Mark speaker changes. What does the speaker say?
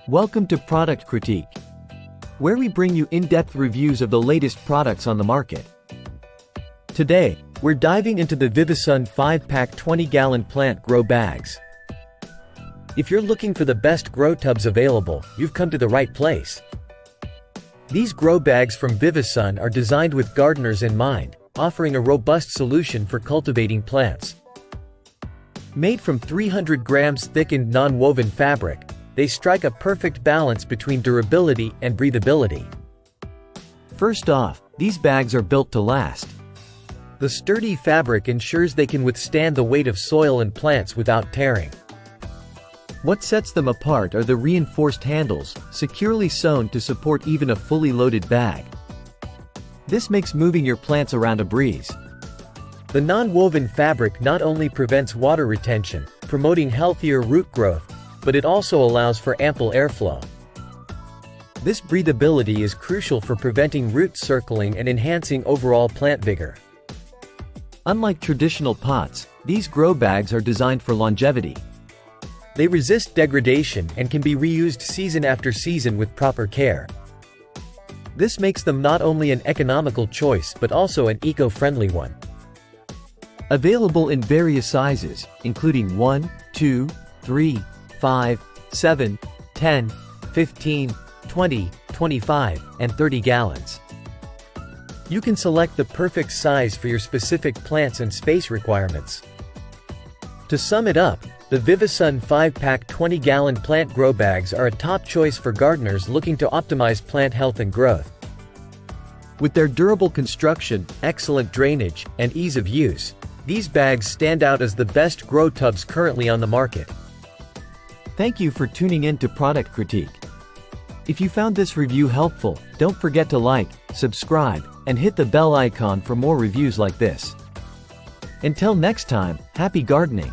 Speaker 1: Welcome to Product Critique, where we bring you in-depth reviews of the latest products on the market. Today, we're diving into the VIVOSUN 5-pack 20-gallon plant grow bags. If you're looking for the best grow tubs available, you've come to the right place. These grow bags from VIVOSUN are designed with gardeners in mind, offering a robust solution for cultivating plants. Made from 300 grams thickened non-woven fabric, they strike a perfect balance between durability and breathability. First off, these bags are built to last. The sturdy fabric ensures they can withstand the weight of soil and plants without tearing. What sets them apart are the reinforced handles, securely sewn to support even a fully loaded bag. This makes moving your plants around a breeze. The non-woven fabric not only prevents water retention, promoting healthier root growth, but it also allows for ample airflow. This breathability is crucial for preventing root circling and enhancing overall plant vigor. Unlike traditional pots, these grow bags are designed for longevity. They resist degradation and can be reused season after season with proper care. This makes them not only an economical choice but also an eco-friendly one. Available in various sizes, including 1, 2, 3, 5, 7, 10, 15, 20, 25, and 30 gallons. You can select the perfect size for your specific plants and space requirements. To sum it up, the VIVOSUN 5-pack 20-gallon plant grow bags are a top choice for gardeners looking to optimize plant health and growth. With their durable construction, excellent drainage, and ease of use, these bags stand out as the best grow tubs currently on the market. Thank you for tuning in to Product Critique. If you found this review helpful, don't forget to like, subscribe, and hit the bell icon for more reviews like this. Until next time, happy gardening!